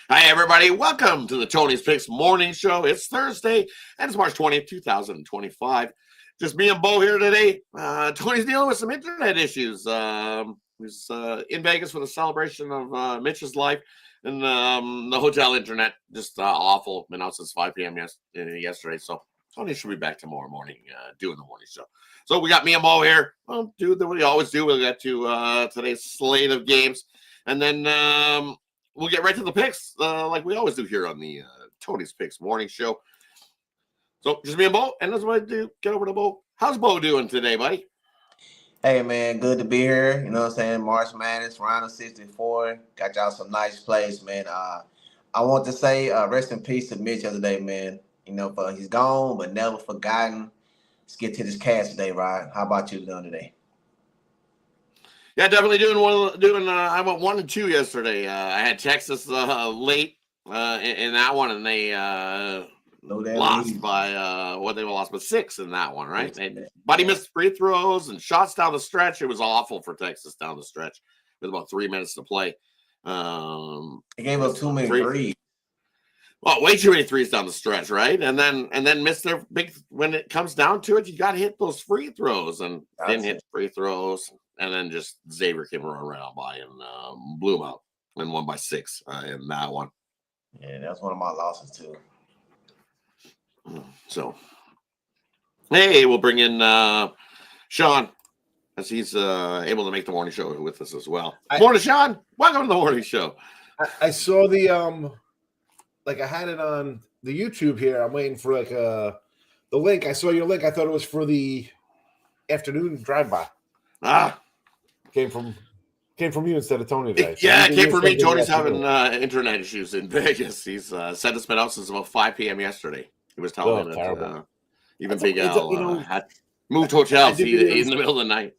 Hi, everybody. Welcome to the Tony's Picks Morning Show. It's Thursday, and it's March 20th, 2025. Just me and Bo here today. Tony's dealing with some internet issues. He's in Vegas for the celebration of Mitch's life, and the hotel internet just awful. Been out since 5 p.m. yesterday, so Tony should be back tomorrow morning doing the morning show. So we got me and Bo here. We'll do what we always do. We'll get to today's slate of games, and then we'll get right to the picks, like we always do here on the Tony's Picks Morning Show. So just me and Bo, and that's what I do. Get over to Bo. How's Bo doing today, buddy? Hey, man, good to be here. You know what I'm saying? March Madness, round of 64. Got y'all some nice plays, man. I want to say rest in peace to Mitch yesterday, man. You know, he's gone, but never forgotten. Let's get to this cast today, Ryan. How about you doing today? Yeah, definitely doing one. I went 1 and 2 yesterday. I had Texas late in that one, and they lost by they lost by 6 in that one, right? Buddy missed free throws and shots down the stretch. It was awful for Texas down the stretch with about 3 minutes to play. They gave up too many threes. Well, way too many threes down the stretch, right? And then missed their big. When it comes down to it, you got to hit those free throws, and didn't hit free throws. And then just Xavier came right out by and blew him out and won by 6 in that one. Yeah, that's one of my losses too. So, hey, we'll bring in Sean as he's able to make the morning show with us as well. Morning, Sean. Welcome to the morning show. I saw the I had it on the YouTube here. I'm waiting for the link. I saw your link. I thought it was for the afternoon drive-by. Came from you instead of Tony today. Yeah, it came from me. Tony's having internet issues in Vegas. He's said it's been out since about 5 p.m. yesterday. He was telling me that even Big Al had moved hotels in the middle of the night.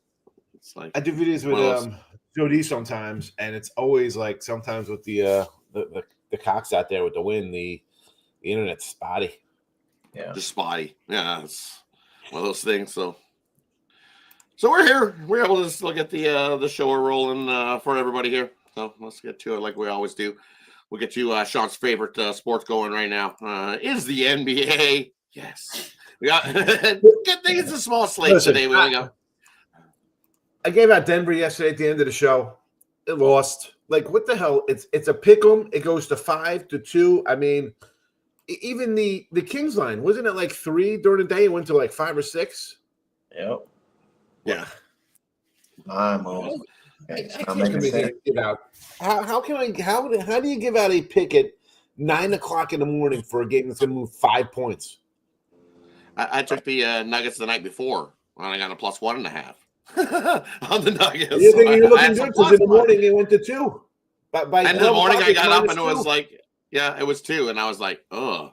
It's like I do videos with Joe D sometimes, and it's always like sometimes with the cocks out there with the wind, the internet's spotty. Yeah, just spotty. Yeah, it's one of those things. So we're here. We're able to still get the show rolling for everybody here. So let's get to it like we always do. We'll get to Sean's favorite sports going right now. Is the NBA? Yes. We got good thing it's a small slate today. I gave out Denver yesterday at the end of the show. It lost. Like, what the hell? It's a pick 'em. It goes to 5-2. I mean, even the Kings line wasn't it like 3 during the day? It went to like 5 or 6. Yep. Yeah. How do you give out a pick at 9 o'clock in the morning for a game that's going to move 5 points? I took the Nuggets the night before when I got a +1.5 on the Nuggets. You're looking good because in the morning it went to 2. By and in the morning I got up and it was like, it was 2, and I was like, I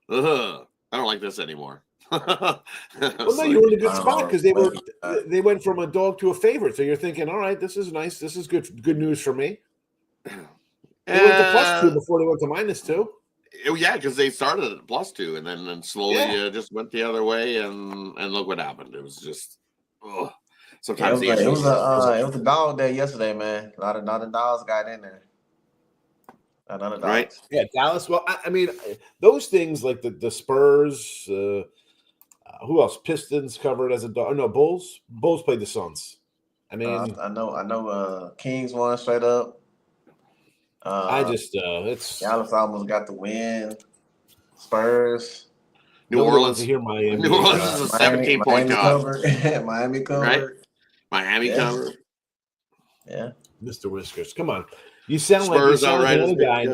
don't like this anymore. Well, no, you were in a good spot because they went from a dog to a favorite. So you're thinking, all right, this is nice. This is good news for me. They went to +2 before they went to -2. Yeah, because they started at +2 and then slowly just went the other way, and look what happened. It was just sometimes it was a dog day yesterday, man. A lot of dogs got in there. Another dog. Right? Yeah, Dallas. Well, I mean, those things like the Spurs. Who else? Pistons covered as a dog. No, Bulls. Bulls played the Suns. I mean, I know. Kings won straight up. It's Dallas almost got the win. Spurs. New Orleans. Here, Miami. New Orleans is a 17-point cover. Miami covered. Right? Miami covered. Yeah. Mr. Whiskers, come on. You sound Spurs like another guy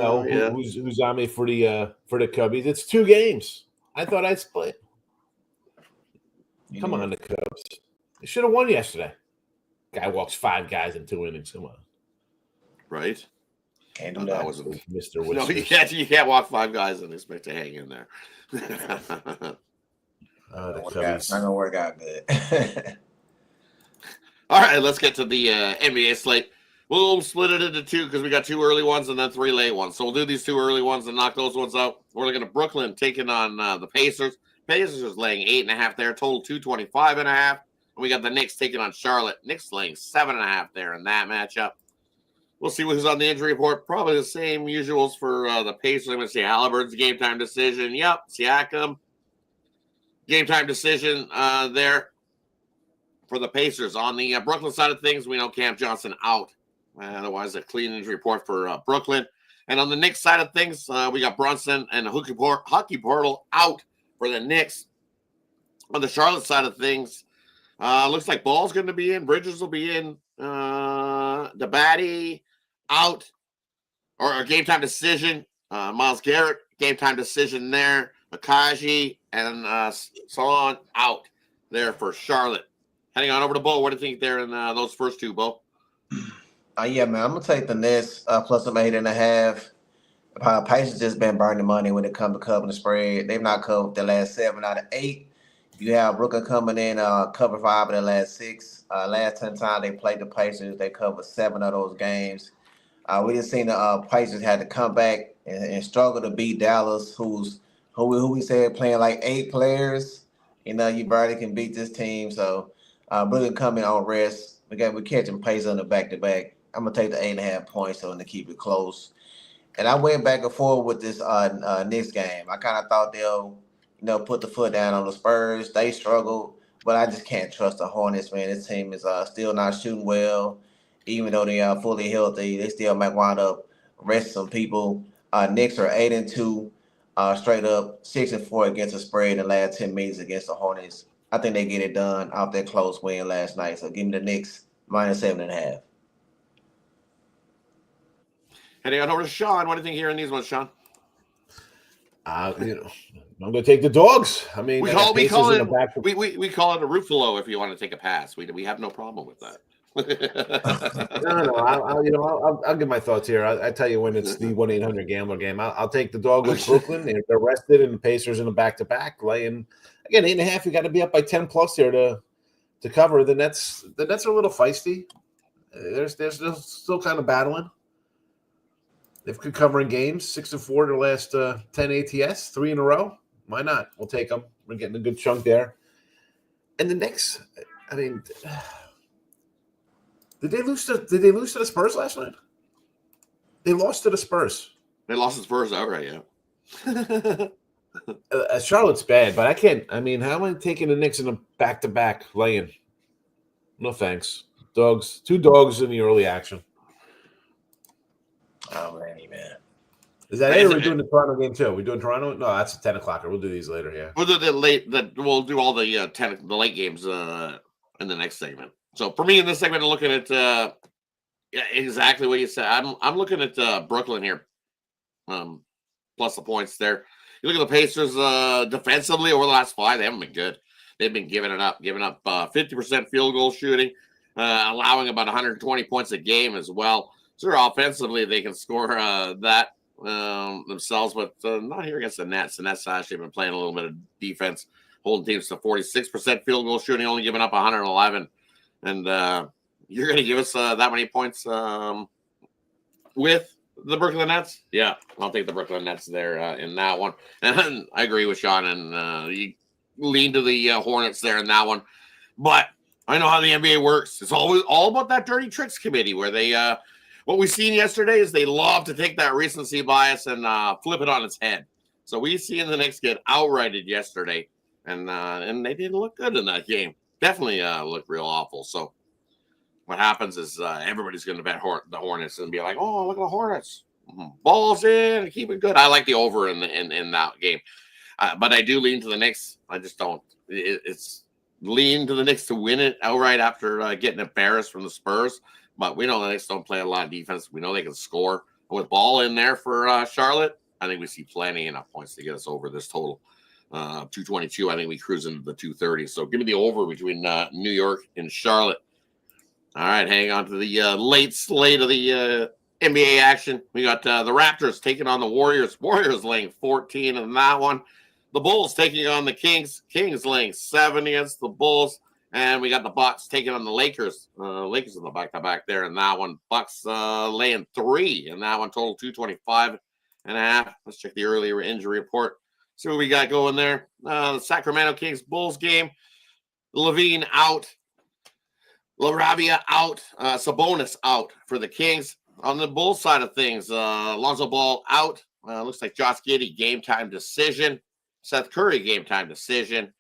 who's on me for the Cubbies. It's 2 games. I thought I'd split. Come on, the Cubs. They should have won yesterday. Guy walks 5 guys in 2 innings. Come on. Right? Can't do that. Wasn't Mr. Whiskers. No, you can't walk 5 guys and expect to hang in there. The Cubbies. Not going to work out good. All right, let's get to the NBA slate. We'll split it into 2 because we got 2 early ones and then 3 late ones. So we'll do these 2 early ones and knock those ones out. We're looking at Brooklyn taking on the Pacers. Pacers is laying 8.5 there, total 225.5. And we got the Knicks taking on Charlotte. Knicks laying 7.5 there in that matchup. We'll see who's on the injury report. Probably the same usuals for the Pacers. I'm going to say Halliburton's game time decision. Yep, Siakam. Game time decision there for the Pacers. On the Brooklyn side of things, we know Cam Johnson out. Otherwise, a clean injury report for Brooklyn. And on the Knicks side of things, we got Brunson and Hockey Portal out for the Knicks. On the Charlotte side of things, looks like Ball's going to be in. Bridges will be in. Dabadi out. Or a game time decision. Myles Garrett, game time decision there. Akaji and Salon out there for Charlotte. Heading on over to Bo. What do you think there in those first two, Bo? Yeah, man, I'm going to take the Nets plus some 8.5. Pacers just been burning money when it comes to covering the spread. They've not covered the last 7 out of 8. You have Brooklyn coming in, cover 5 of the last 6. Last 10 times they played the Pacers, they covered 7 of those games. We just seen the Pacers had to come back and struggle to beat Dallas, who we said playing like 8 players. You barely can beat this team. So Brooklyn coming on rest. We're catching Pacers on the back-to-back. I'm going to take the 8.5 points to keep it close. And I went back and forth with this Knicks game. I kind of thought they'll, put the foot down on the Spurs. They struggled, but I just can't trust the Hornets, man. This team is still not shooting well. Even though they are fully healthy, they still might wind up resting some people. Knicks are 8-2, straight up 6-4 against the spread in the last 10 meetings against the Hornets. I think they get it done off that close win last night. So give me the Knicks minus 7.5. Heading on over to Sean. What do you think here in these ones, Sean? I'm going to take the dogs. I mean, we call it a Ruffalo if you want to take a pass. We have no problem with that. No. I'll give my thoughts here. I tell you when it's the 1-800-GAMBLER game. I'll take the dog with Brooklyn. They're rested, and the Pacers in the back-to-back laying again 8.5. You got to be up by 10 plus here to cover. The Nets are a little feisty. They're still kind of battling. They've been covering games 6-4 their last 10 ATS, 3 in a row. Why not? We'll take them. We're getting a good chunk there. And the Knicks, I mean, did they lose to the Spurs last night? They lost to the Spurs. They lost to the Spurs outright, yeah. Charlotte's bad, but I can't. I mean, how am I taking the Knicks in a back-to-back laying? No thanks. Dogs, 2 dogs in the early action. Oh, man. Is that it? Or are we doing the Toronto game too? We doing Toronto? No, that's a 10 o'clocker. We'll do these later. Yeah, we'll do we'll do all the the late games in the next segment. So for me in this segment, I'm looking at exactly what you said. I'm looking at Brooklyn here, plus the points there. You look at the Pacers defensively over the last 5, they haven't been good. They've been giving up 50% field goal shooting, allowing about 120 points a game as well. Sure, offensively, they can score that themselves, but not here against the Nets. The Nets actually been playing a little bit of defense, holding teams to 46% field goal shooting, only giving up 111. And you're going to give us that many points with the Brooklyn Nets? Yeah, I'll take the Brooklyn Nets there in that one. And I agree with Sean, and you lean to the Hornets there in that one. But I know how the NBA works. It's always all about that dirty tricks committee where they what we've seen yesterday is they love to take that recency bias and flip it on its head. So we seen the Knicks get outrighted yesterday, and they didn't look good in that game. Definitely looked real awful. So what happens is everybody's going to bet the Hornets and be like, "Oh, look at the Hornets, balls in, keep it good." I like the over in that game, but I do lean to the Knicks. I just don't. It's lean to the Knicks to win it outright after getting embarrassed from the Spurs. But we know the Knicks don't play a lot of defense. We know they can score. With Ball in there for Charlotte, I think we see plenty enough points to get us over this total. 222, I think we cruise into the 230. So give me the over between New York and Charlotte. All right, hang on to the late slate of the NBA action. We got the Raptors taking on the Warriors. Warriors laying 14 in that one. The Bulls taking on the Kings. Kings laying 7 against the Bulls. And we got the Bucks taking on the Lakers. Lakers in the back-to-back there in that one. Bucks laying 3 in that one. Total 225.5. Let's check the earlier injury report. See what we got going there. The Sacramento Kings Bulls game. Levine out. LaRavia out. Sabonis out for the Kings. On the Bulls side of things, Lonzo Ball out. Looks like Josh Giddey game time decision. Seth Curry game time decision.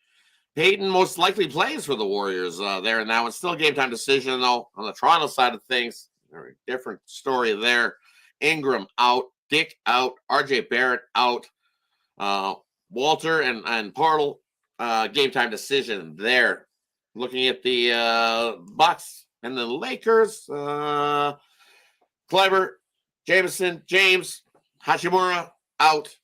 Payton most likely plays for the Warriors there and now. It's still a game time decision, though. On the Toronto side of things, very different story there. Ingram out. Dick out. RJ Barrett out. Walter and Partle, game time decision there. Looking at the Bucks and the Lakers, Kleber, Jameson, James, Hachimura out.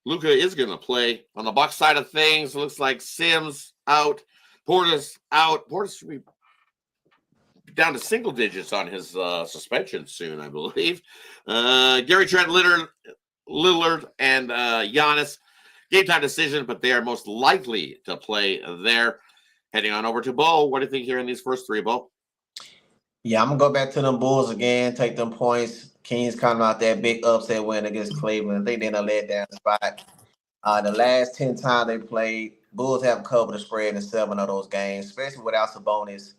Luka is going to play. On the Bucks side of things, it looks like Sims out. Portis out. Portis should be down to single digits on his suspension soon, I believe. Gary Trent, Lillard, and Giannis. Game time decision, but they are most likely to play there. Heading on over to Bo. What do you think here in these first three, Bo? Yeah, I'm going to go back to them Bulls again, take them points. Kings coming out that big upset win against Cleveland. I think they're going to let down the spot. The last 10 times they played, Bulls have covered the spread in 7 of those games, especially without Sabonis.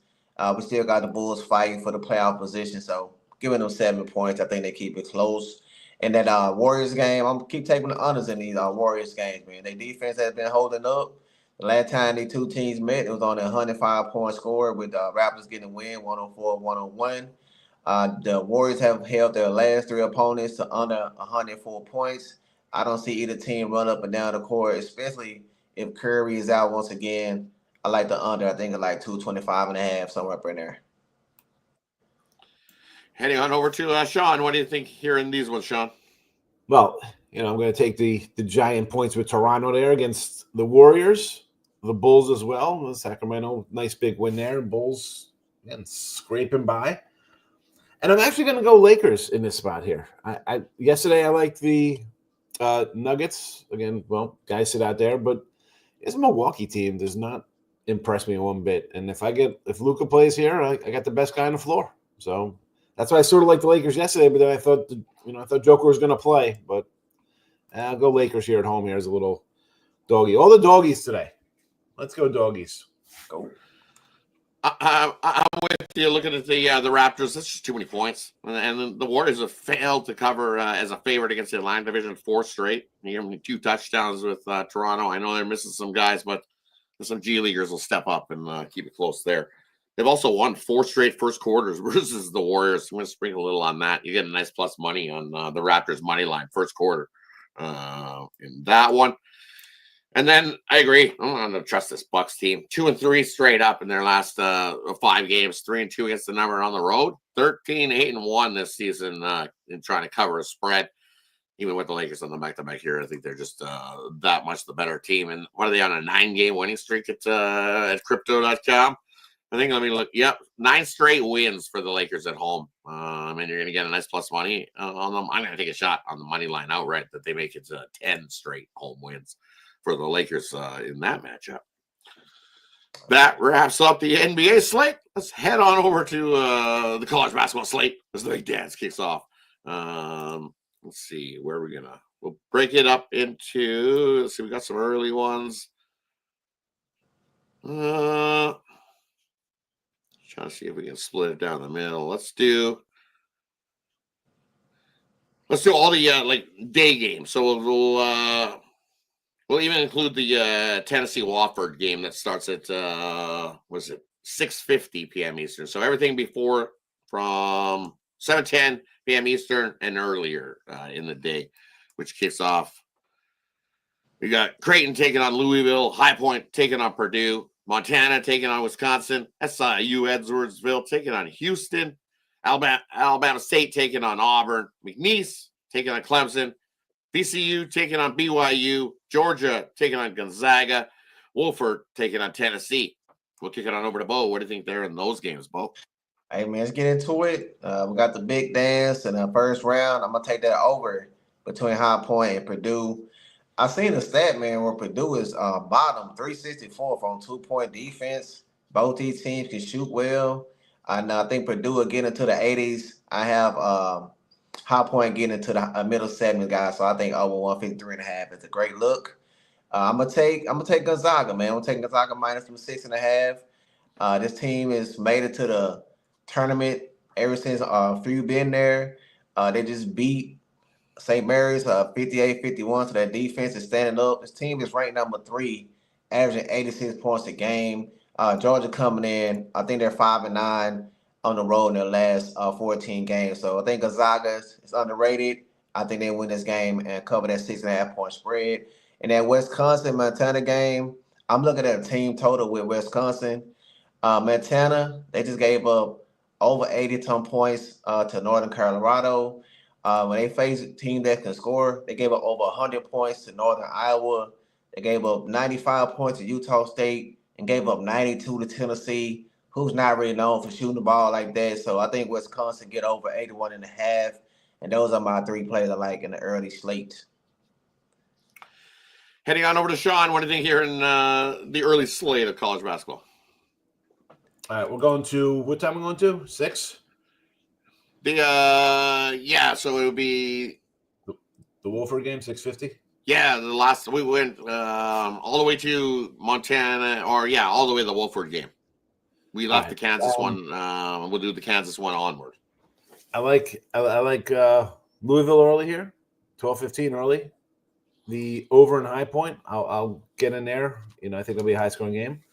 We still got the Bulls fighting for the playoff position, so giving them 7 points. I think they keep it close. And that Warriors game, I'm going to keep taking the unders in these Warriors games, man. Their defense has been holding up. The last time the two teams met, it was on a 105-point score with Raptors getting a win, 104-101. The Warriors have held their last 3 opponents to under 104 points. I don't see either team run up and down the court, especially if Curry is out once again. I like the under. I think it's like 225.5, somewhere up in there. Heading on over to Sean. What do you think here in these ones, Sean? Well, I'm going to take the giant points with Toronto there against the Warriors, the Bulls as well. The Sacramento, nice big win there. Bulls, again, scraping by. And I'm actually going to go Lakers in this spot here. Yesterday I liked the Nuggets. Again, well, guys sit out there, but this Milwaukee team does not impress me one bit. And if Luka plays here, I got the best guy on the floor. So that's why I sort of liked the Lakers yesterday, but then I thought Joker was going to play. But I'll go Lakers here at home. Here's a little doggy. All the doggies today. Let's go doggies. Go. I'm with you. Looking at the Raptors, that's just too many points, and the Warriors have failed to cover as a favorite against the Atlantic Division 4 straight. You have 2 touchdowns with Toronto. I know they're missing some guys, but some G Leaguers will step up and keep it close there. They've also won 4 straight first quarters versus the Warriors. I'm going to sprinkle a little on that. You get a nice plus money on the Raptors money line first quarter in that one. And then I agree. I'm going to trust this Bucks team. 2-3 straight up in their last 5 games. 3-2 against the number on the road. 13-8-1 this season in trying to cover a spread. Even with the Lakers on the back-to-back here, I think they're just that much the better team. And what are they on, a 9-game winning streak at Crypto.com? I think, let me look. Yep, 9 straight wins for the Lakers at home. And you're going to get a nice plus money on them. I'm going to take a shot on the money line outright that they make it to 10 straight home wins for the Lakers in that matchup. That wraps up the NBA slate. Let's head on over to the college basketball slate as the big dance kicks off. Let's see where we're gonna. We'll break it up into. Let's see, we got some early ones. Trying to see if we can split it down the middle. Let's do all the day games. So we'll even include the Tennessee Wofford game that starts at 6:50 p.m. Eastern. So everything before from 7:10 p.m. Eastern and earlier in the day, which kicks off. We got Creighton taking on Louisville, High Point taking on Purdue, Montana taking on Wisconsin, SIU Edwardsville taking on Houston, Alabama State taking on Auburn, McNeese taking on Clemson, VCU taking on BYU, Georgia taking on Gonzaga, Wolford taking on Tennessee. We'll kick it on over to Bo. What do you think there in those games, Bo? Hey, man, let's get into it. We got the big dance in the first round. I'm going to take that over between High Point and Purdue. I seen the stat, man, where Purdue is bottom 364 from 2-point defense. Both these teams can shoot well. And I think Purdue will get into the 80s. I have High Point getting into the middle 70s, guys. So I think over 153.5 is a great look. I'm gonna take Gonzaga, man. I'm gonna take Gonzaga minus from 6.5. This team has made it to the tournament ever since Few been there. They just beat St. Mary's 58-51, so their defense is standing up. This team is ranked number 3, averaging 86 points a game. Georgia coming in, I think they're 5-9 on the road in their last 14 games. So I think Gonzaga is underrated. I think they win this game and cover that 6.5-point spread. In that Wisconsin-Montana game, I'm looking at a team total with Wisconsin. Montana, they just gave up over 80-some points to Northern Colorado. When they face a team that can score, they gave up over 100 points to Northern Iowa. They gave up 95 points to Utah State and gave up 92 to Tennessee, who's not really known for shooting the ball like that. So I think Wisconsin get over 81.5. And those are my 3 plays I like in the early slate. Heading on over to Sean, what do you think here in the early slate of college basketball? All right, we're going to what time we're going to? 6? So it would be the Wolford game, 6:50. Yeah, the last we went all the way to Montana, all the way to the Wolford game. We left the Kansas one. We'll do the Kansas one onward. I like Louisville early here, 12:15 early. The over and high point, I'll get in there. I think it'll be a high scoring game.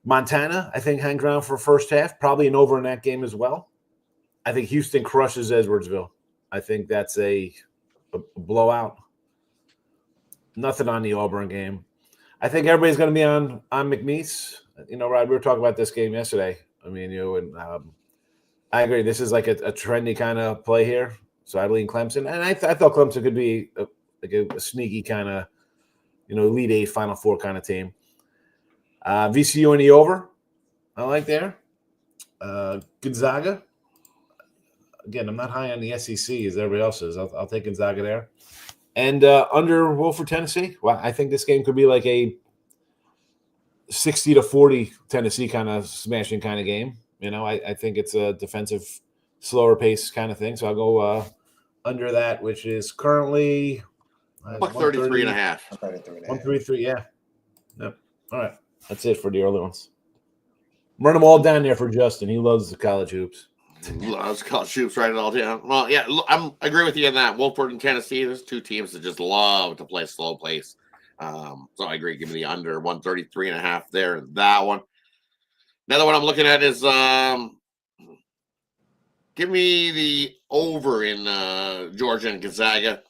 Montana, I think hang ground for first half, probably an over in that game as well. I think Houston crushes Edwardsville. I think that's a blowout. Nothing on the Auburn game. I think everybody's going to be on McNeese. Rod, we were talking about this game yesterday. I agree. This is like a trendy kind of play here. So I believe in Clemson. And I thought Clemson could be a sneaky kind of, Elite Eight, Final Four kind of team. VCU in the over, I like there. Gonzaga. Again, I'm not high on the SEC as everybody else is. I'll take Gonzaga there. And under Wolford, Tennessee, well, I think this game could be like a 60-40 Tennessee kind of smashing kind of game. I think it's a defensive, slower pace kind of thing. So I'll go under that, which is currently $133.5. 133, yeah. Yep. All right. That's it for the early ones. Run them all down there for Justin. He loves the college hoops. Loves college hoops, right? It all down. Well, yeah, I agree with you on that. Wolford and Tennessee, there's 2 teams that just love to play slow pace. So I agree. Give me the under 133.5 there. That one. Another one I'm looking at is give me the over in Georgia and Gonzaga.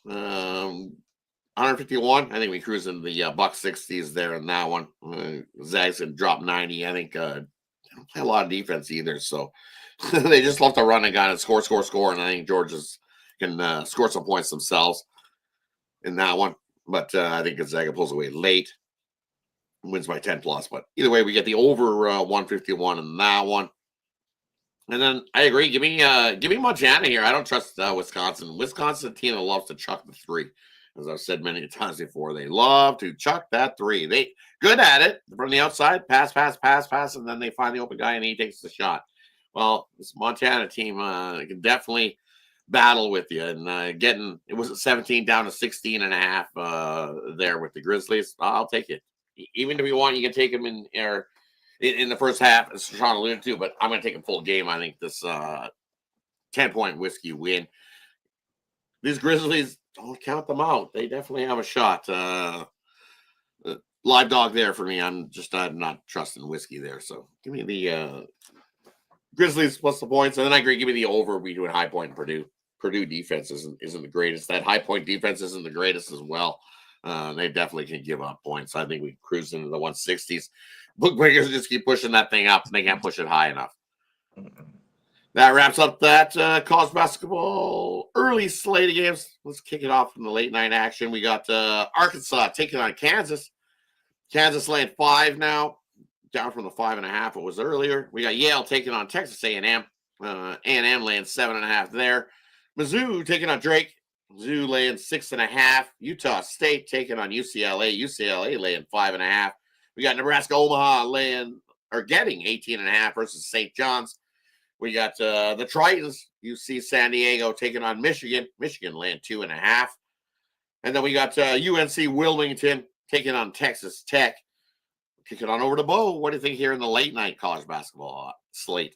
151. I think we cruise in the buck 60s there in that one. Zag's gonna drop 90. I think they don't play a lot of defense either, so they just love to run and gun and score. And I think Georgia's can score some points themselves in that one. But I think Gonzaga pulls away late, wins by 10 plus. But either way, we get the over 151 in that one. And then I agree. Give me Montana here. I don't trust Wisconsin. Wisconsin team that loves to chuck the 3. As I've said many times before, they love to chuck that 3. They good at it from the outside, pass, and then they find the open guy and he takes the shot. Well, this Montana team can definitely battle with you. And it was at 17 down to 16.5 there with the Grizzlies. I'll take it. Even if you want, you can take them in the first half, as Sean alluded to, but I'm going to take a full game. I think this 10-point whiskey win. These Grizzlies, don't count them out. They definitely have a shot. Live dog there for me. I'm just not trusting whiskey there. So give me the Grizzlies plus the points. And then I agree, give me the over. We do a high point in Purdue. Purdue defense isn't the greatest. That high point defense isn't the greatest as well. They definitely can give up points. I think we cruise into the 160s. Bookmakers just keep pushing that thing up. They can't push it high enough. That wraps up that college basketball early slate of games. Let's kick it off in the late night action. We got Arkansas taking on Kansas. Kansas laying 5 now, down from the 5.5 it was earlier. We got Yale taking on Texas A&M. A&M laying 7.5 there. Mizzou taking on Drake. Mizzou laying 6.5. Utah State taking on UCLA. UCLA laying 5.5. We got Nebraska Omaha getting 18.5 versus St. John's. We got the Tritons, UC San Diego taking on Michigan. Michigan laying 2.5. And then we got UNC Wilmington taking on Texas Tech. Kick it on over to Bo. What do you think here in the late night college basketball slate?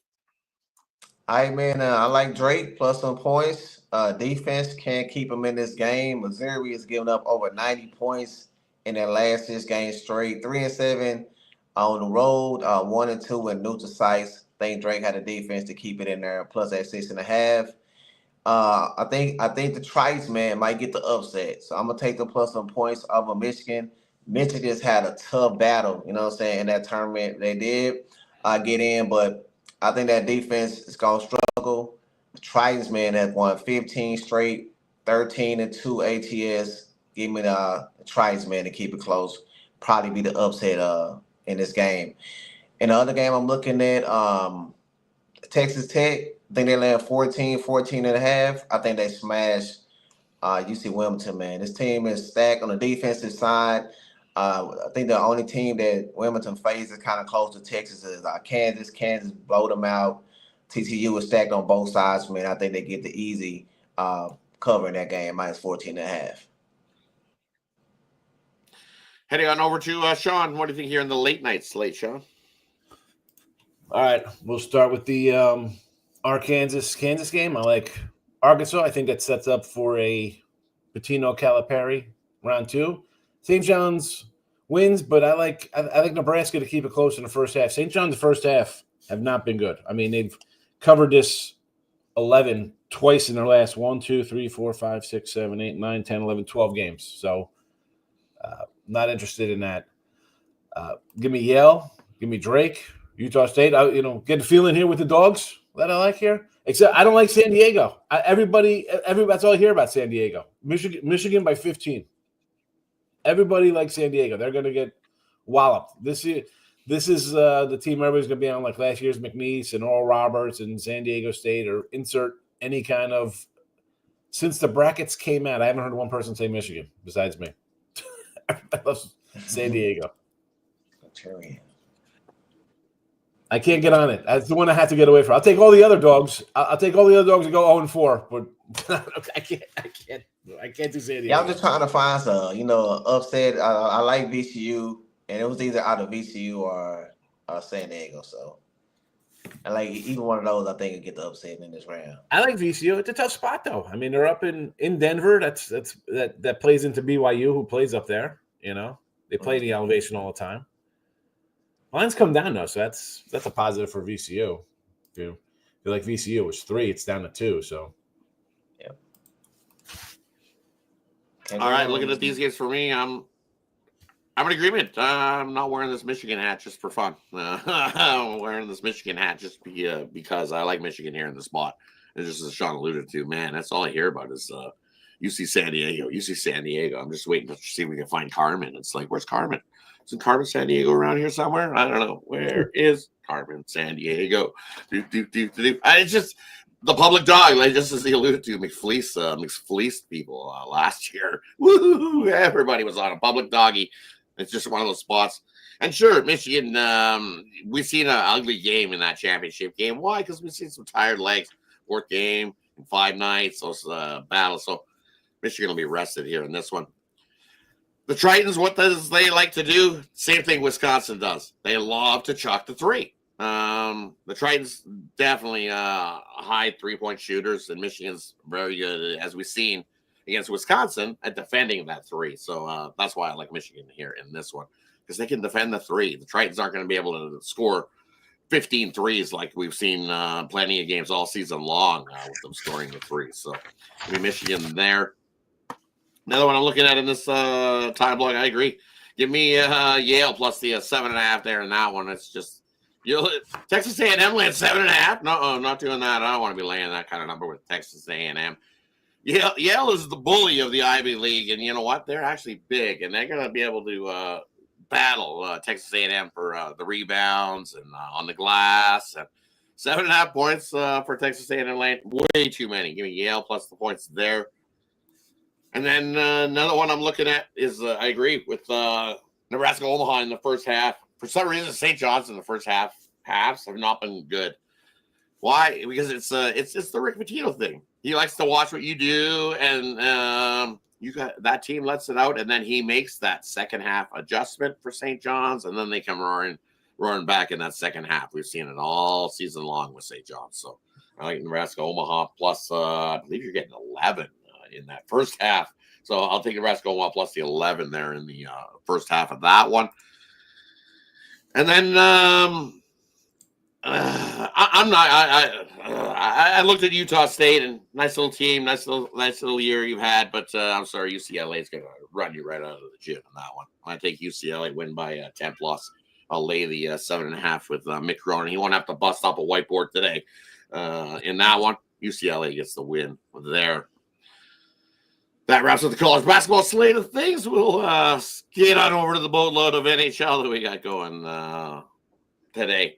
All right, man. I like Drake plus some points. defense can keep them in this game. Missouri has given up over 90 points in their last 6 games straight. 3-7 on the road, 1-2 in neutral sites. I think Drake had a defense to keep it in there, plus at 6.5. I think the Trice, man, might get the upset. So I'm gonna take the plus some points over Michigan. Michigan's had a tough battle, you know what I'm saying, in that tournament. They did get in, but I think that defense is gonna struggle. The Tritons, man, has won 15 straight, 13-2 ATS. Give me the Tritons, man, to keep it close. Probably be the upset in this game. In the other game I'm looking at, Texas Tech, I think they land 14.5. I think they smashed UC Wilmington, man. This team is stacked on the defensive side. I think the only team that Wilmington faces kind of close to Texas is Kansas. Kansas blowed them out. TCU is stacked on both sides, man. I think they get the easy cover in that game, minus 14.5. Heading on over to Sean. What do you think here in the late night slate, Sean? All right, we'll start with the Arkansas-Kansas game. I like Arkansas. I think that sets up for a Pitino Calipari round 2. St. John's wins, but I like Nebraska to keep it close in the first half. St. John's first half have not been good. I mean, they've covered this 11 twice in their last 1, 2, 3, 4, 5, 6, 7, 8, 9, 10, 11, 12 games. So not interested in that. Give me Yale. Give me Drake. Utah State. Get a feeling here with the dogs that I like here. Except I don't like San Diego. Everybody, that's all I hear about San Diego. Michigan by 15. Everybody likes San Diego. They're going to get walloped. This is the team everybody's going to be on, like last year's McNeese and Oral Roberts and San Diego State, or insert any kind of. Since the brackets came out, I haven't heard one person say Michigan besides me. I love San Diego. I can't get on it. That's the one I have to get away from. I'll take all the other dogs. I'll take all the other dogs and go 0-4, but I can't do San Diego. Yeah, I'm just trying to find some, upset. I like VCU, and it was either out of VCU or San Diego. So, I like either one of those. I think would get the upset in this round. I like VCU. It's a tough spot, though. I mean, they're up in Denver. That plays into BYU, who plays up there. They play the elevation all the time. Lines come down, though, so that's a positive for VCU. If you like VCU, it was 3, it's down to 2. So, yeah. All right, looking at these games for me, I'm in agreement. I'm not wearing this Michigan hat just for fun. I'm wearing this Michigan hat just because I like Michigan here in the spot. And just as Sean alluded to, man, that's all I hear about is UC San Diego. UC San Diego. I'm just waiting to see if we can find Carmen. It's like, where's Carmen? Isn't Carmen San Diego around here somewhere? I don't know. Where is Carmen San Diego? It's just the public dog, like just as he alluded to, McFleeced people last year. Woo! Everybody was on a public doggy. It's just one of those spots. And sure, Michigan, we've seen an ugly game in that championship game. Why? Because we've seen some tired legs. 4th game in 5 nights. Those battles. So Michigan will be rested here in this one. The Tritons, what does they like to do? Same thing Wisconsin does. They love to chuck the 3. The Tritons definitely high 3-point shooters, and Michigan's very good, as we've seen against Wisconsin, at defending that 3. So that's why I like Michigan here in this one, because they can defend the 3. The Tritons aren't going to be able to score 15 threes like we've seen plenty of games all season long with them scoring the 3. So Michigan there. Another one I'm looking at in this time block, I agree. Give me Yale plus the 7.5 there in that one. It's just Texas A&M laying 7.5. No, not doing that. I don't want to be laying that kind of number with Texas A&M. Yale is the bully of the Ivy League, and you know what? They're actually big, and they're going to be able to battle Texas A&M for the rebounds and on the glass. And 7.5 points for Texas A&M laying. Way too many. Give me Yale plus the points there. And then another one I'm looking at is I agree with Nebraska Omaha in the first half. For some reason, St. John's in the first halves have not been good. Why? Because it's the Rick Pitino thing. He likes to watch what you do, and you got that team lets it out, and then he makes that second half adjustment for St. John's, and then they come roaring back in that second half. We've seen it all season long with St. John's. So I like Nebraska Omaha plus. I believe you're getting 11 in that first half. So I'll take Nebraska Omaha plus the 11 there in the first half of that one. And then I looked at Utah State and nice little team, nice little year you've had, but I'm sorry, UCLA is going to run you right out of the gym in that one. I take UCLA win by 10 plus. I'll lay the 7.5 with Mick Cronin. He won't have to bust up a whiteboard today in that one. UCLA gets the win there. That wraps up the college basketball slate of things. We'll get on over to the boatload of NHL that we got going today.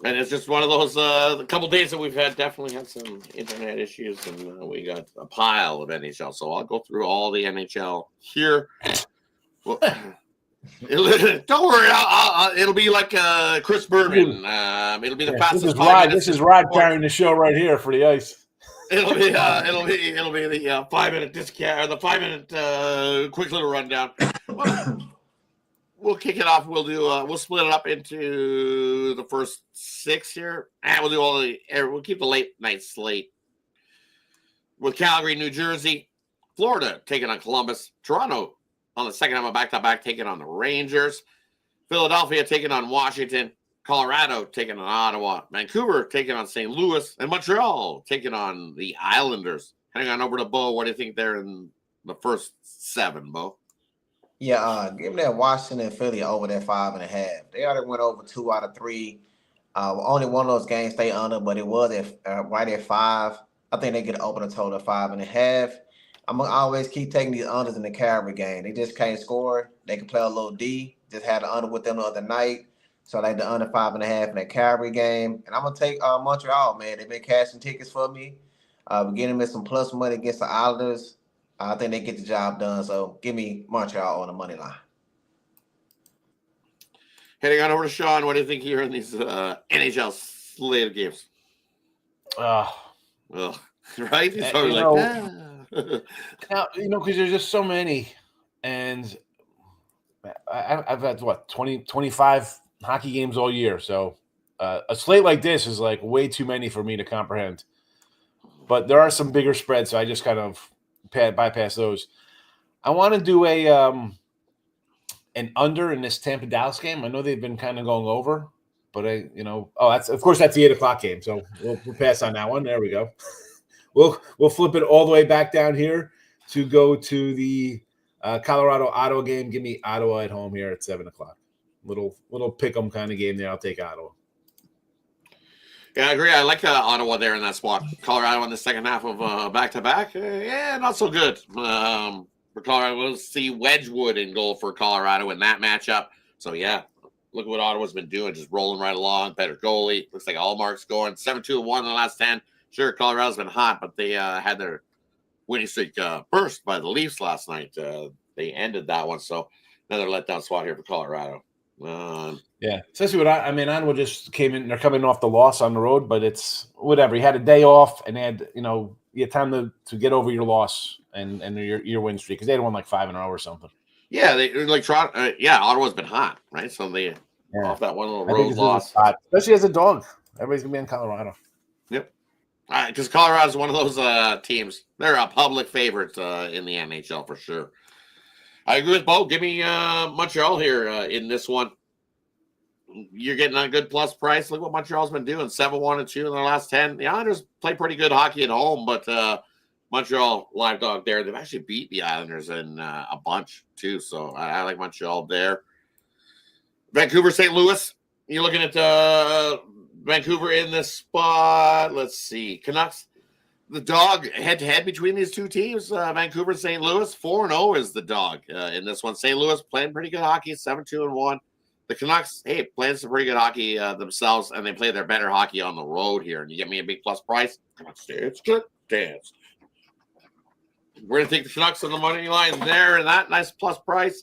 And it's just one of those the couple days that we've definitely had some internet issues, and we got a pile of NHL. So I'll go through all the NHL here. Well, don't worry, it'll be like Chris Berman. It'll be the fastest. This is Rod carrying the show right here for the ice. It'll be the 5-minute discount or the 5-minute quick little rundown. We'll kick it off. We'll split it up into the first 6 here, and we'll do we'll keep the late night slate with Calgary, New Jersey, Florida taking on Columbus, Toronto on the second half of back-to-back taking on the Rangers, Philadelphia taking on Washington, Colorado taking on Ottawa, Vancouver taking on St. Louis, and Montreal taking on the Islanders. Heading on over to Bo. What do you think there in the first 7, Bo? Yeah, give me that Washington and Philly over that 5.5. They already went over 2 out of 3. Only one of those games stay under, but it was right at 5. I think they get open a total of 5.5. I'm gonna always keep taking these unders in the Calgary game. They just can't score. They can play a little D. Just had the under with them the other night. So I like the under 5.5 in that Calgary game. And I'm gonna take Montreal, man. They've been cashing tickets for me. We're getting them some plus money against the Islanders. I think they get the job done. So give me Montreal on the money line. Heading on over to Sean. What do you think here in these NHL slate of games? Well, right? He's probably now, because there's just so many. And I've had, 25 hockey games all year. So a slate like this is like way too many for me to comprehend. But there are some bigger spreads, so I just kind of bypass those. I want to do an under in this Tampa Dallas game. I know they've been kind of going over, but that's the 8 o'clock game. So we'll pass on that one. There we go. We'll flip it all the way back down here to go to the Colorado Ottawa game. Give me Ottawa at home here at 7 o'clock. Little pick 'em kind of game there. I'll take Ottawa. Yeah, I agree. I like Ottawa there in that spot. Colorado in the second half of back-to-back. Not so good. For Colorado, we'll see Wedgwood in goal for Colorado in that matchup. So, yeah, look at what Ottawa's been doing, just rolling right along. Better goalie. Looks like Allmark's going 7-2-1 in the last 10. Sure, Colorado's been hot, but they had their winning streak burst by the Leafs last night. They ended that one, so another letdown spot here for Colorado. Especially what Ottawa just came in. They're coming off the loss on the road, but it's whatever. You had a day off, and they had you had time to get over your loss and your win streak because they had won like 5 in a row or something. Yeah, they like Toronto. Ottawa's been hot, right? So they off that one little road loss, especially as a dog. Everybody's gonna be in Colorado. Yep, because Colorado's one of those teams. They're a public favorite in the NHL for sure. I agree with Bo. Give me Montreal here in this one. You're getting a good plus price. Look what Montreal's been doing. 7-1-2 in their last 10. The Islanders play pretty good hockey at home, but Montreal live dog there. They've actually beat the Islanders in a bunch too. So I like Montreal there. Vancouver, St. Louis. You're looking at Vancouver in this spot. Let's see. Canucks. The dog head-to-head between these two teams, Vancouver and St. Louis, 4-0 is the dog in this one. St. Louis playing pretty good hockey, 7-2-1. The Canucks, playing some pretty good hockey themselves, and they play their better hockey on the road here. And you get me a big plus price. It's good. Dance. We're going to take the Canucks on the money line there, and that nice plus price.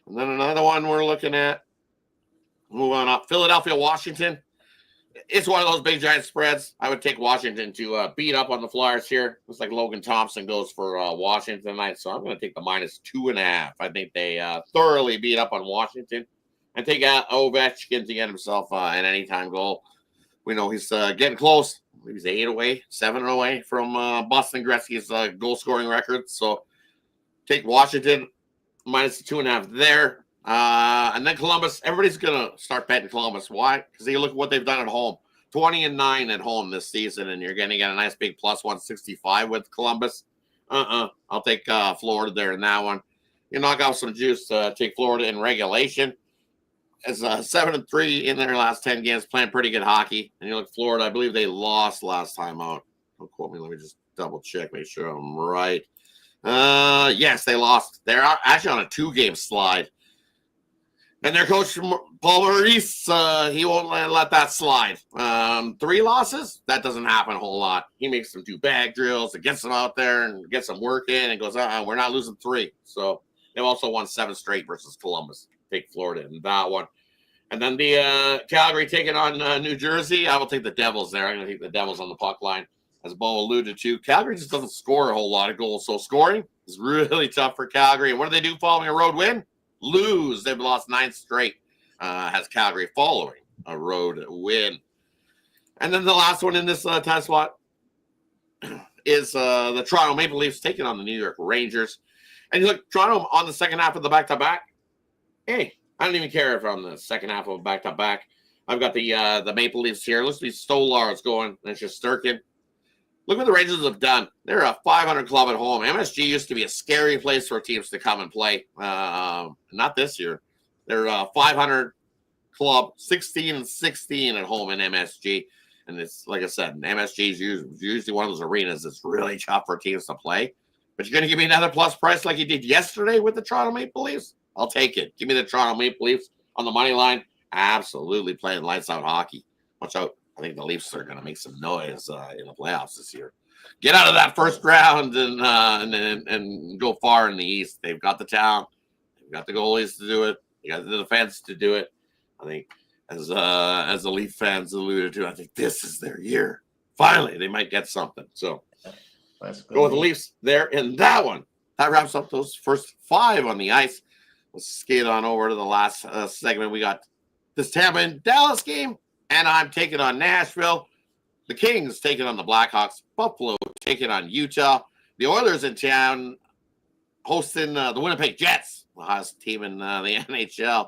And then another one we're looking at. Move on up. Philadelphia, Washington. It's one of those big giant spreads. I would take Washington to beat up on the Flyers here. Looks like Logan Thompson goes for Washington tonight, so I'm going to take the -2.5. I think they thoroughly beat up on Washington. And take Ovechkin to get himself an anytime goal. We know he's getting close. He's 7 away from Boston Gretzky's goal scoring record. So take Washington minus the 2.5 there. And then Columbus, everybody's going to start betting Columbus. Why? Because you look at what they've done at home. 20-9 at home this season, and you're going to get a nice big plus 165 with Columbus. I'll take Florida there in that one. You knock out some juice, take Florida in regulation. As 7-3 in their last 10 games, playing pretty good hockey. And you look Florida, I believe they lost last time out. Don't quote me. Let me just double check, make sure I'm right. Yes, they lost. They're actually on a 2-game slide. And their coach, Paul Maurice, he won't let that slide. 3 losses, that doesn't happen a whole lot. He makes them do bag drills and gets them out there and gets them work in and goes, we're not losing 3. So they've also won 7 straight versus Columbus. Take Florida in that one. And then the Calgary taking on New Jersey. I will take the Devils there. I'm going to take the Devils on the puck line. As Bo alluded to, Calgary just doesn't score a whole lot of goals. So scoring is really tough for Calgary. And what do they do following a road win? Lose. They've lost 9 straight. Has Calgary following a road win. And then the last one in this time slot is the Toronto Maple Leafs taking on the New York Rangers. And you look, Toronto on the second half of the back-to-back. Hey, I don't even care if I'm the second half of a back-to-back. I've got the Maple Leafs here. Looks to be Stolarz going. And it's just Sturkin. Look what the Rangers have done. They're a 500 club at home. MSG used to be a scary place for teams to come and play. Not this year. They're a 500 club, 16-16 at home in MSG. And it's, like I said, MSG is usually one of those arenas that's really tough for teams to play. But you're going to give me another plus price like you did yesterday with the Toronto Maple Leafs? I'll take it. Give me the Toronto Maple Leafs on the money line. Absolutely playing lights out hockey. Watch out. I think the Leafs are going to make some noise in the playoffs this year. Get out of that first round and go far in the East. They've got the talent. They've got the goalies to do it. They got the defense to do it. I think, as the Leaf fans alluded to, I think this is their year. Finally, they might get something. So go with the Leafs there in that one. That wraps up those first 5 on the ice. Let's skate on over to the last segment. We got this Tampa and Dallas game, and I'm taking on Nashville. The Kings taking on the Blackhawks. Buffalo taking on Utah. The Oilers in town hosting the Winnipeg Jets, the hottest team in the NHL.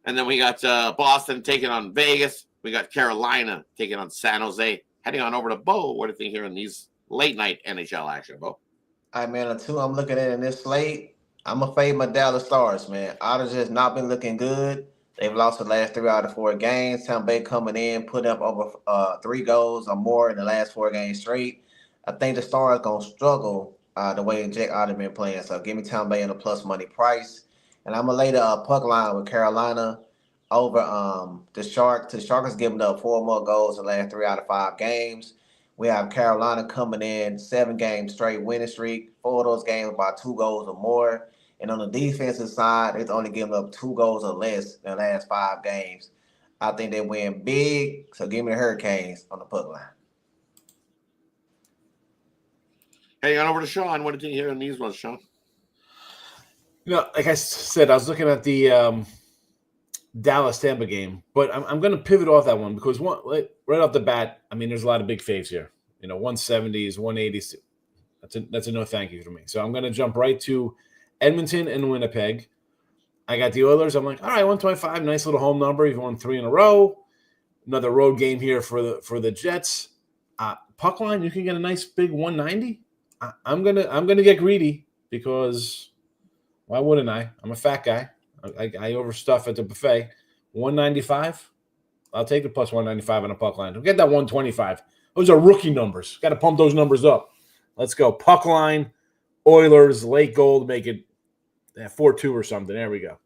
And then we got Boston taking on Vegas. We got Carolina taking on San Jose. Heading on over to Bo. What do you think here in these late night NHL action, Bo? All right, man. The 2 I'm looking at in this slate, I'm going to fade my Dallas Stars, man. Otters just not been looking good. They've lost the last 3 out of 4 games. Tampa Bay coming in, putting up over 3 goals or more in the last 4 games straight. I think the Stars going to struggle the way Jack Otter been playing. So give me Tampa Bay in a plus money price. And I'm going to lay the puck line with Carolina over the Sharks. The Sharks has given up 4 more goals in the last 3 out of 5 games. We have Carolina coming in 7 games straight winning streak. 4 of those games by 2 goals or more. And on the defensive side, it's only giving up 2 goals or less in the last 5 games. I think they win big, so give me the Hurricanes on the puck line. Hey, on over to Sean. What did you hear in these ones, Sean? Like I said, I was looking at the Dallas-Tampa game, but I'm going to pivot off that one because right off the bat, I mean, there's a lot of big faves here. 170s, 180s. That's a no thank you for me. So I'm going to jump right to Edmonton and Winnipeg. I got the Oilers. I'm like, all right, 125, nice little home number. You've won 3 in a row. Another road game here for the Jets. Puck line, you can get a nice big 190. I'm gonna get greedy because why wouldn't I? I'm a fat guy. I overstuff at the buffet. 195. I'll take the plus 195 on a puck line. Don't get that 125. Those are rookie numbers. Got to pump those numbers up. Let's go. Puck line. Oilers, late goal to make it 4-2 or something. There we go.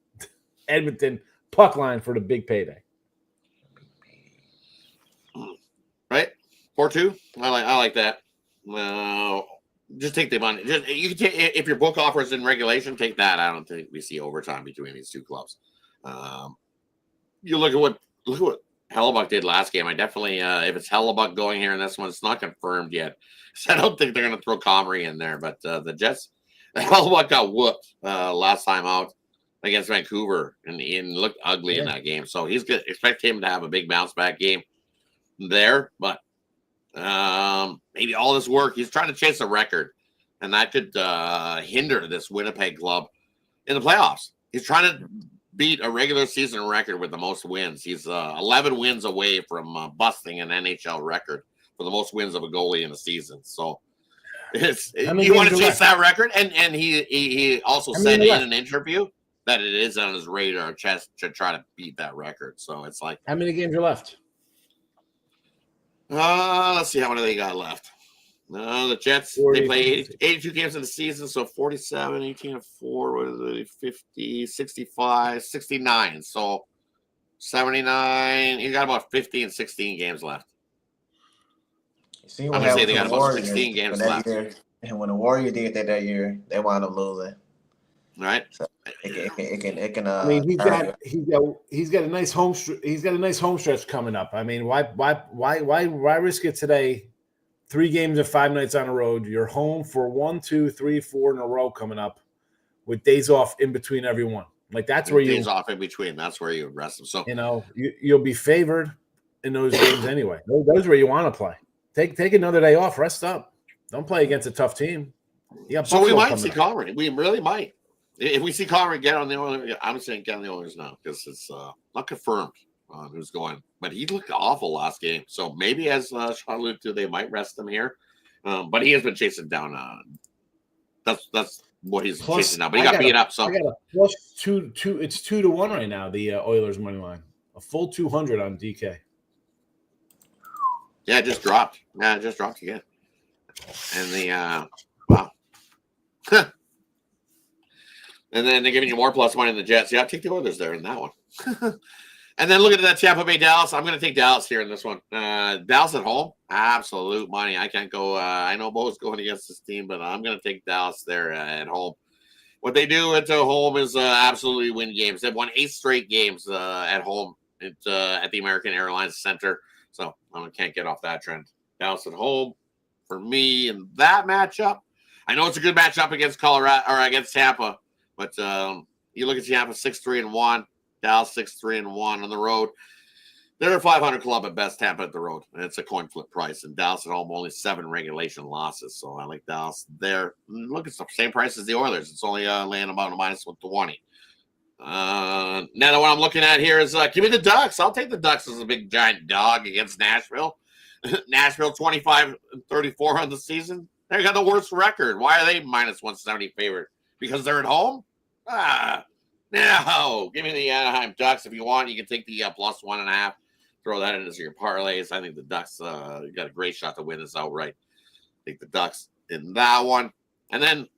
Edmonton, puck line for the big payday. Right? 4-2? I like that. Just take the money. You can take, if your book offers in regulation, take that. I don't think we see overtime between these 2 clubs. You look at what Hellebuck did last game. I definitely, if it's Hellebuck going here in this one, it's not confirmed yet. So I don't think they're going to throw Comrie in there. But the Jets, Hellebuck got whooped last time out against Vancouver and looked ugly in that game. So he's going to expect him to have a big bounce back game. there, but maybe all this work, he's trying to chase a record, and that could hinder this Winnipeg club in the playoffs. He's trying to beat a regular season record with the most wins. He's 11 wins away from busting an NHL record for the most wins of a goalie in a season. So you want to chase that record, and he also said in an interview that it is on his radar chest to try to beat that record. So it's like, how many games are left? Let's see how many they got left. The Jets, they play 82 games in the season, so 47, 18 and 4, what is it, 50, 65, 69. So 79, you got about 15, 16 games left. See I'm going to say they got about 16 games left. Year, and when the Warriors did that year, they wound up losing. Right. So it can. I mean, he's got a nice home. He's got a nice home stretch coming up. I mean, why risk it today? 3 games and 5 nights on the road. You're home for 1, 2, 3, 4 in a row coming up, with days off in between every one. Like that's where days off in between. That's where you rest them. So you'll be favored in those games anyway. Those are where you want to play. Take another day off. Rest up. Don't play against a tough team. So we might see Connery. We really might. If we see Connery get on the Oilers, I'm saying get on the Oilers now because it's not confirmed who's going. But he looked awful last game. So maybe, as Sean alluded to, they might rest him here. But he has been chasing down. That's what he's chasing down. But he got beat up. So I got a plus two. It's 2-1 right now. The Oilers money line, a full 200 on DK. Yeah, it just dropped. Yeah, it just dropped again. And the wow. And then they're giving you more plus money than the Jets. Yeah, take the Oilers there in that one. And then look at that Tampa Bay Dallas. I'm going to take Dallas here in this one. Dallas at home, absolute money. I can't go. I know Bo's going against this team, but I'm going to take Dallas there at home. What they do at home is absolutely win games. They've won 8 straight games at home at the American Airlines Center. So I can't get off that trend. Dallas at home for me in that matchup. I know it's a good matchup against Colorado or against Tampa, but you look at Tampa 6-3-1, Dallas 6-3-1 on the road. They're a 500 club at best. Tampa at the road, and it's a coin flip price. And Dallas at home only 7 regulation losses, so I like Dallas there. Look, it's the same price as the Oilers. It's only laying about a -120. Now what I'm looking at here is give me the Ducks. I'll take the Ducks as a big giant dog against Nashville. Nashville 25-34 on the season. They got the worst record. Why are they -170 favorite? Because they're at home? No. Give me the Anaheim Ducks if you want. You can take the +1.5. Throw that in as your parlays. I think the Ducks got a great shot to win this outright. Take the Ducks in that one. And then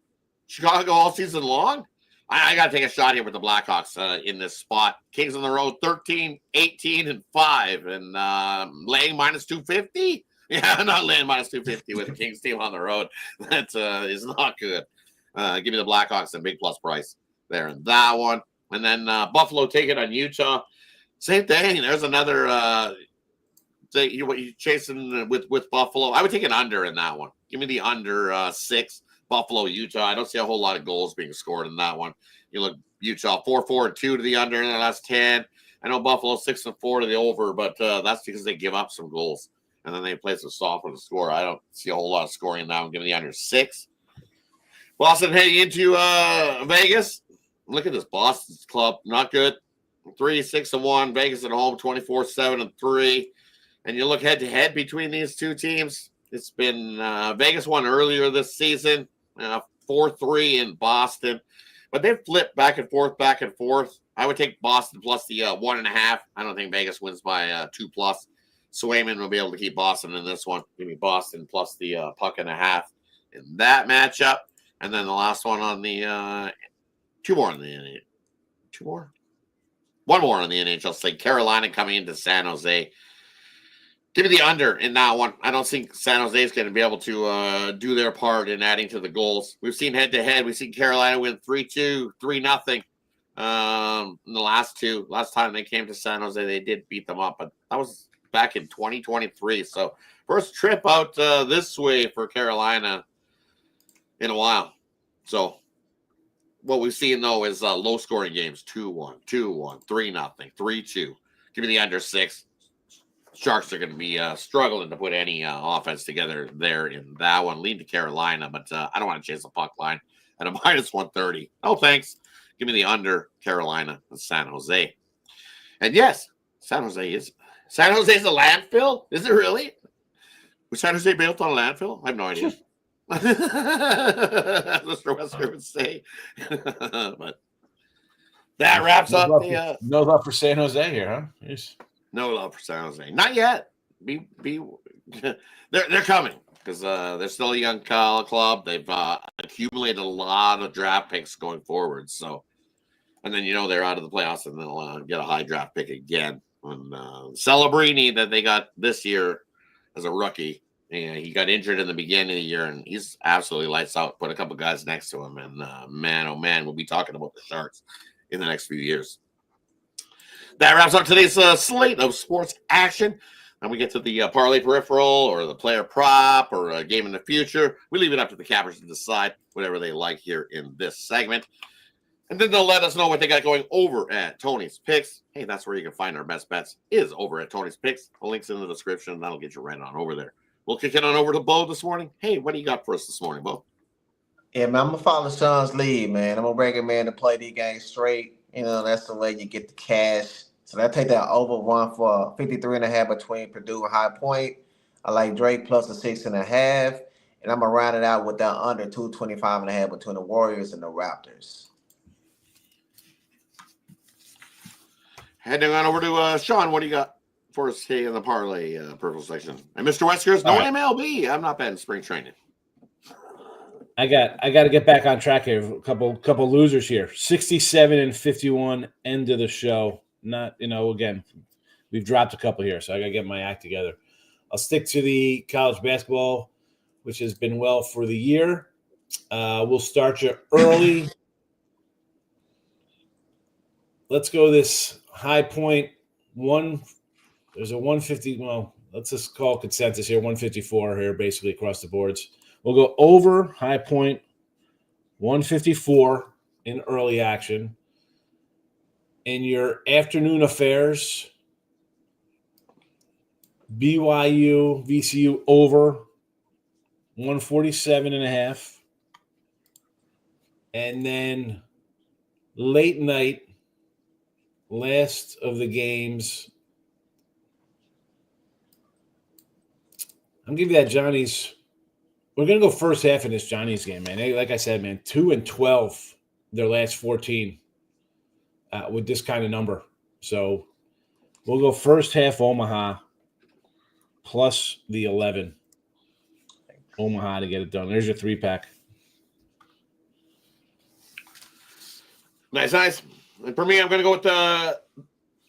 Chicago all season long. I got to take a shot here with the Blackhawks in this spot. Kings on the road, 13, 18, and 5, and laying -250. Yeah, I'm not laying -250 with the Kings team on the road. That is not good. Give me the Blackhawks and big plus price there in that one. And then Buffalo take it on Utah. Same thing. There's another you chasing with Buffalo. I would take an under in that one. Give me the under 6. Buffalo, Utah. I don't see a whole lot of goals being scored in that one. You look Utah 4-4-2 to the under in the last 10. I know Buffalo 6-4 to the over, but that's because they give up some goals and then they play some soft with the score. I don't see a whole lot of scoring in that one. Give me the under 6. Boston heading into Vegas. Look at this Boston club, not good. 3-6-1. Vegas at home 24-7-3. And you look head to head between these two teams. It's been Vegas won earlier this season, 4-3 in Boston, but they've flipped back and forth. I would take Boston plus the 1.5. I don't think Vegas wins by 2+. Swayman will be able to keep Boston in this one. Give me Boston plus the 1.5 in that matchup, and then the last one on the one more on the NHL slate. Carolina coming into San Jose. Give me the under in that one. I don't think San Jose is going to be able to do their part in adding to the goals. We've seen head-to-head. We've seen Carolina win 3-2, 3-0 in the last 2. Last time they came to San Jose, they did beat them up, but that was back in 2023. So first trip out this way for Carolina in a while. So what we've seen, though, is low-scoring games, 2-1, 2-1, 3-0, 3-2. Give me the under 6. Sharks are going to be struggling to put any offense together there in that one. Lead to Carolina, but I don't want to chase a puck line at a minus 130. No, thanks. Give me the under Carolina and San Jose. And yes, San Jose is a landfill. Is it really? Was San Jose built on a landfill? I have no idea. Mr. Wesker would say. But that wraps up the no love for San Jose here, huh? Yes. No love for San Jose. Not yet. They're coming because they're still a young club. They've accumulated a lot of draft picks going forward. So, and then they're out of the playoffs, and they'll get a high draft pick again. And Celebrini that they got this year as a rookie, and he got injured in the beginning of the year, and he's absolutely lights out. Put a couple guys next to him, and man, oh man, we'll be talking about the Sharks in the next few years. That wraps up today's slate of sports action. And we get to the parlay peripheral or the player prop or a game in the future. We leave it up to the cappers to decide whatever they like here in this segment. And then they'll let us know what they got going over at Tony's Picks. Hey, that's where you can find our best bets is over at Tony's Picks. The link's in the description. That'll get you right on over there. We'll kick it on over to Bo this morning. Hey, what do you got for us this morning, Bo? Yeah, man, I'm going to follow Sean's lead, man. I'm going to bring him in to play these games straight. That's the way you get the cash. So I take that over one for 53.5 between Purdue and High Point. I like Drake plus the 6.5. And I'm going to round it out with that under 225.5 between the Warriors and the Raptors. Heading on over to Sean, what do you got for us here in the parlay purple section? And Mr. Wesker's no MLB. I'm not betting spring training. I got to get back on track here. A couple losers here. 67-51 end of the show. Not, again, we've dropped a couple here, so I got to get my act together. I'll stick to the college basketball, which has been well for the year. We'll start you early. Let's go this High Point one. There's a 150. Well, let's just call consensus here. 154 here, basically across the boards. We'll go over High Point 154 in early action. In your afternoon affairs, BYU, VCU over 147.5. And then late night, last of the games. I'm giving you that Johnny's. We're going to go first half in this Johnny's game, man. Like I said, man, 2-12 their last 14 with this kind of number. So we'll go first half Omaha plus the 11. Omaha to get it done. There's your 3-pack. Nice. And for me, I'm going to go with the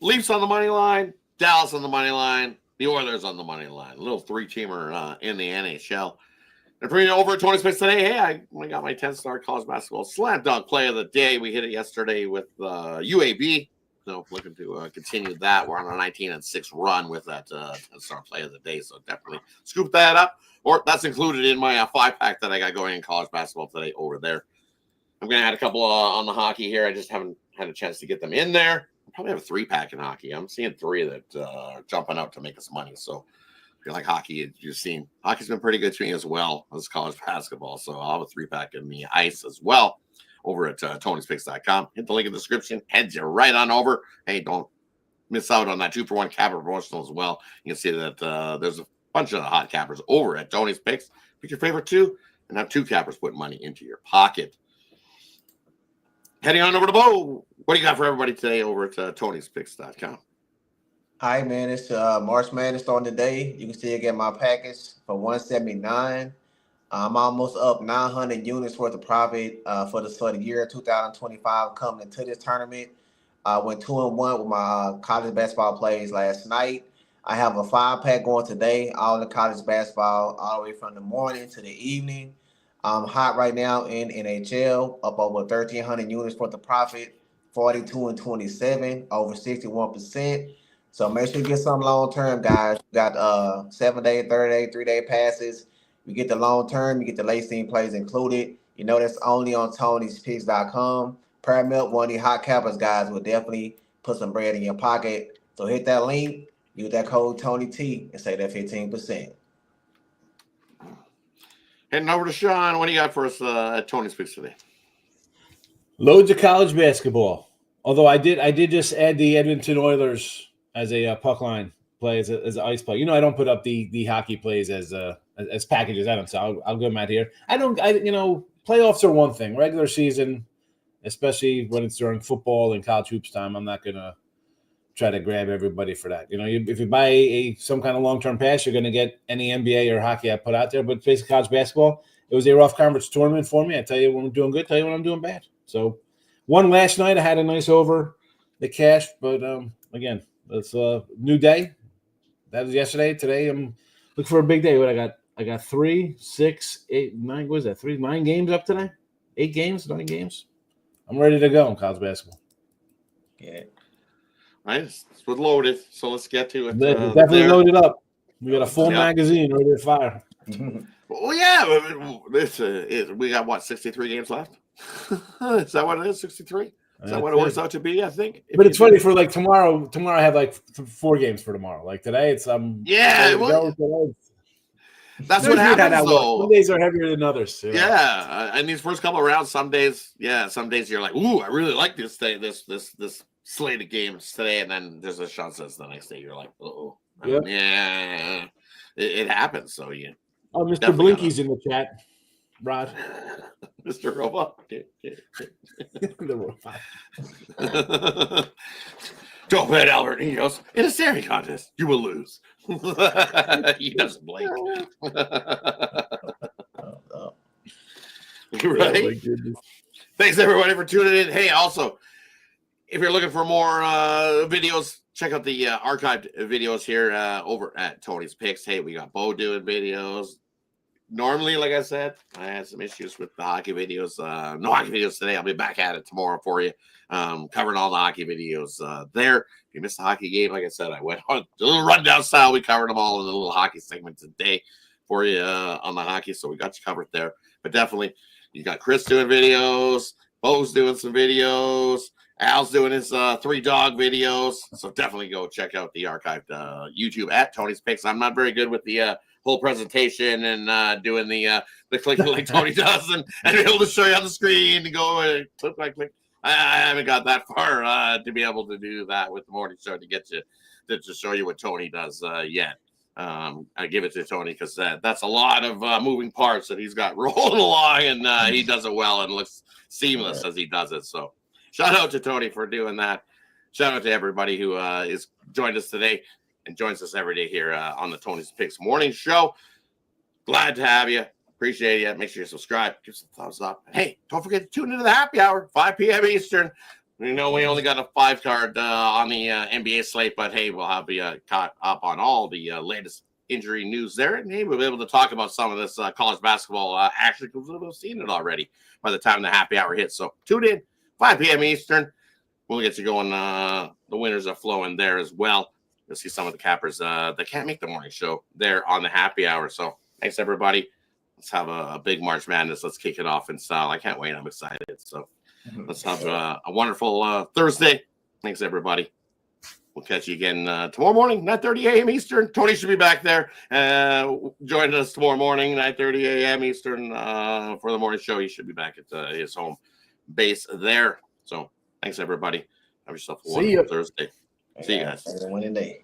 Leafs on the money line, Dallas on the money line, the Oilers on the money line. A little 3-teamer in the NHL. And for me, over at Tony's Picks today, hey, I got my 10-star college basketball slam dunk play of the day. We hit it yesterday with UAB. So looking to continue that. We're on a 19-6 run with that 10-star play of the day. So definitely scoop that up. Or that's included in my 5-pack that I got going in college basketball today over there. I'm going to add a couple on the hockey here. I just haven't had a chance to get them in there. I'll probably have a 3-pack in hockey. I'm seeing 3 that are jumping out to make us money. So if you like hockey, you're seeing hockey's been pretty good to me as well as college basketball. So I'll have a 3-pack in the ice as well over at Tony'sPicks.com. Hit the link in the description. Heads you right on over. Hey, don't miss out on that 2-for-1 capper promotional as well. You can see that there's a bunch of hot cappers over at Tony's Picks. Pick your favorite 2 and have 2 cappers put money into your pocket. Heading on over to Bo. What do you got for everybody today over at Tony'sPicks.com? Hi, man. It's March Madness starting today. You can still get my package for $179. I'm almost up 900 units worth of profit for the year 2025 coming into this tournament. I went 2-1 with my college basketball plays last night. I have a 5-pack going today, all the college basketball, all the way from the morning to the evening. I'm hot right now in NHL, up over 1,300 units worth of profit, 42-27, over 61%. So make sure you get some long-term, guys. You got 7-day, 30-day, 3-day passes. You get the long-term, you get the late-scene plays included. That's only on Tony'sPicks.com. Paramount, one of the hot cappers, guys, will definitely put some bread in your pocket. So hit that link, use that code Tony T and save that 15%. Heading over to Sean. What do you got for us at Tony's Picks today? Loads of college basketball. Although I did just add the Edmonton Oilers as a puck line play as an ice play. I don't put up the hockey plays as packages. I don't. So I'll go Matt here. Playoffs are one thing. Regular season, especially when it's during football and college hoops time, I'm not gonna try to grab everybody for that. If you buy some kind of long-term pass, you're going to get any NBA or hockey I put out there. But basically, college basketball, it was a rough conference tournament for me. I tell you when I'm doing good, tell you when I'm doing bad. So, one last night, I had a nice over the cash. But, again, it's a new day. That was yesterday. Today, I'm looking for a big day. What I got 3, 6, 8, 9. What is that? 9 games up today? 8 games, 9 games. I'm ready to go in college basketball. Yeah. Right, it's loaded, so let's get to it. Definitely loaded up. We got a full magazine ready to fire. Well, yeah, we got what 63 games left. Is that what it is? 63? Is that what it works out to be? I think. But it's funny for like tomorrow. Tomorrow I have like 4 games for tomorrow. Like today, it's yeah. That's what happens though. Some days are heavier than others. Yeah, and these first couple of rounds, some days you're like, ooh, I really like this thing, this slate of games today, and then there's a shot says the next day you're like, oh, yeah, it happens. So yeah. Oh, Mr. Blinky's in the chat, Rod. Mr. Robot. The robot. Don't bet Albertinos in a staring contest. You will lose. He doesn't blink. Right? Oh, thanks everybody for tuning in. Hey, also, if you're looking for more videos, check out the archived videos here over at Tony's Picks. Hey, we got Bo doing videos. Normally, like I said, I had some issues with the hockey videos. No hockey videos today. I'll be back at it tomorrow for you, covering all the hockey videos there. If you missed the hockey game, like I said, I went on a little rundown style. We covered them all in a little hockey segment today for you on the hockey, so we got you covered there. But definitely, you got Chris doing videos, Bo's doing some videos, Al's doing his 3-dog videos. So definitely go check out the archived YouTube at Tony's Picks. I'm not very good with the whole presentation and doing the clicking like Tony does and be able to show you on the screen to go click by click. I haven't got that far to be able to do that with the morning show to get you to show you what Tony does yet. I give it to Tony because that's a lot of moving parts that he's got rolling along, and he does it well and looks seamless as he does it. So shout out to Tony for doing that. Shout out to everybody who is joined us today and joins us every day here on the Tony's Picks morning show. Glad to have you. Appreciate you. Make sure you subscribe. Give us a thumbs up. Hey, don't forget to tune into the happy hour, 5 p.m. Eastern. We only got a 5-card on the NBA slate, but hey, we'll have you caught up on all the latest injury news there. And hey, we'll be able to talk about some of this college basketball action because we've seen it already by the time the happy hour hits. So tune in, 5 p.m. Eastern. We'll get you going. The winners are flowing there as well. You'll see some of the cappers that can't make the morning show there on the happy hour. So thanks, everybody. Let's have a big March Madness. Let's kick it off in style. I can't wait. I'm excited. So let's have a wonderful Thursday. Thanks, everybody. We'll catch you again tomorrow morning, 9:30 a.m. Eastern. Tony should be back there joining us tomorrow morning, 9:30 a.m. Eastern for the morning show. He should be back at his home base there. So thanks, everybody. Have yourself a wonderful Thursday. See you guys. Have a winning day.